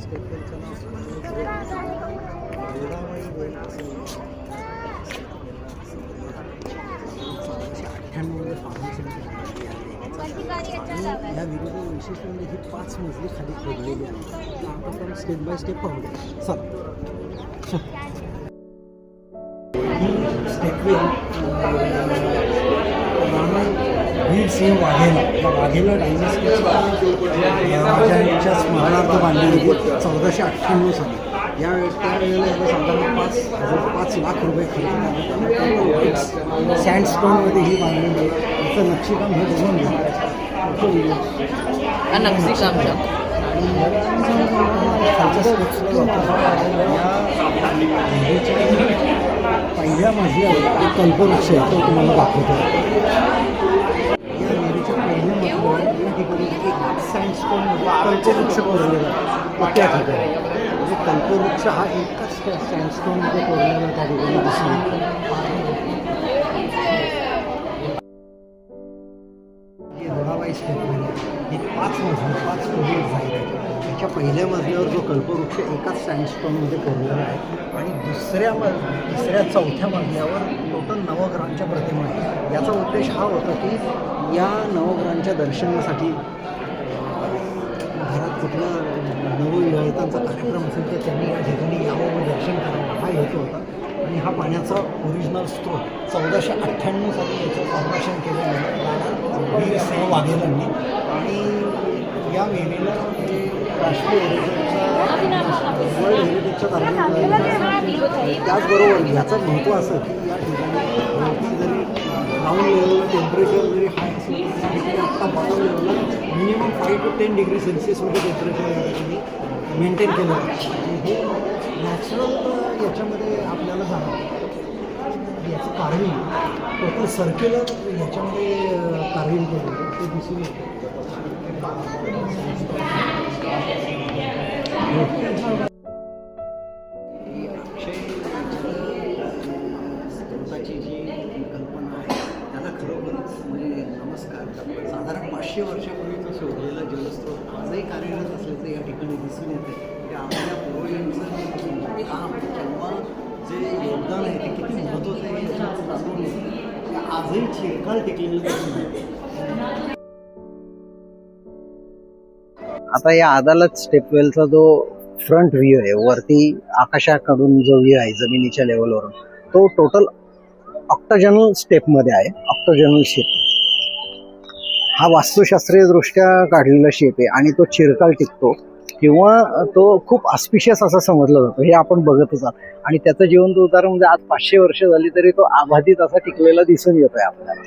स्टेपवेलचं नाव वेळाबाई वेल असं 1998मध्ये फार्मसी आणि या विरुद्ध विशेष म्हणजे ही 5 मजली खाली खोदलेली आहे. तर आपण स्टेप बाय स्टेप पाहूया. चला ही स्टेपवेल राणा वीरसिंह वाघेला या वाघेला डायनेस्टीच्या स्मरणार्थ बांधली होती 1498 साली. त्यावेळेला याला साधारण 5 लाख रुपये खर्च झाले. व्हाईट सँडस्टोनमध्ये ही बांधलेली आहे. याचं नक्षीकाम हे बघून घ्या. नक्षीकाम पहिल्या मजल्यावर एक कल्पवृक्ष आहे तो तुम्हाला दाखवतो. या विहिरीच्या पहिल्या मजल्यावर या ठिकाणी एक सँडस्टोनमध्ये कल्पवृक्ष कोरलेला आहे. त्या ठिकाणी म्हणजे कल्पवृक्ष हा एकाच सँडस्टोनमध्ये कोरलेला त्या ठिकाणी दिसून येतो. वेळाबाई स्टेपवेल ही 5 खोली आहे. त्याच्या पहिल्या मजल्यावर जो कल्पवृक्ष एकाच सँडस्टोनमध्ये कोरलेला आहे आणि तिसऱ्या चौथ्या मजल्यावर टोटल नवग्रहांच्या प्रतिमा आहे. याचा उद्देश हा होता की या नवग्रहांच्या दर्शनासाठी घरात कुठला नवविवाहितांचा कार्यक्रम असेल तर त्यांनी या ठिकाणी यावं व दर्शन करावं हा हेतू होता. आणि हा पाण्याचा ओरिजिनल स्त्रोत 1498 साली याचं फॉर्मेशन केलेलं आहे वीरसिंह वाघेलांनी. आणि या विहिरीला म्हणजे राष्ट्रीय हेरिटेजच्या वर्ल्ड हेरिटेजच्या दरम्यान. त्याचबरोबर याचं महत्त्व असं की या ठिकाणी जरी ग्राउंड लेवलला टेम्परेचर जरी हाय असेल तरी आत्ता बॉटम लेवलला मिनिमम 5 to 10 डिग्री सेल्सिअसमध्ये टेम्परेचर या ठिकाणी मेंटेन केलं जातं. हे नॅचरल याच्यामध्ये आपल्याला जाणवतं. याचं कार्विंग टोटल सर्क्युलर याच्यामध्ये कार्विंग केलं ते दिसून येतं. स्त्रोताची जी कल्पना आहे त्याला खरोखरच म्हणजे नमस्कार. साधारण 500 वर्षापूर्वीचं शोधलेला जलस्रोत आजही कार्यरत असल्याचं या ठिकाणी दिसून येते. ते आपल्या पूर्वजांचं काम किंवा जे योगदान आहे ते किती महत्त्वाचं आहे याच्यातून जाणून येतं. ते आजही चिरकाल टिकलेलं दिसून येते. आता या अदालत स्टेपवेलचा जो फ्रंट व्ह्यू आहे, वरती आकाशाकडून जो व्ह्यू आहे जमिनीच्या लेवलवरून, तो टोटल ऑक्टाजनल स्टेपमध्ये आहे. ऑक्टाजनल शेप हा वास्तुशास्त्रीय दृष्ट्या काढलेला शेप आहे आणि तो चिरकाल टिकतो किंवा तो खूप ऑस्पिशियस असं समजलं जातं. हे आपण बघतच आहोत. आणि त्याचं जिवंत उदाहरण म्हणजे आज 500 वर्ष झाली तरी तो अबाधित असा टिकलेला दिसून येतोय आपल्याला.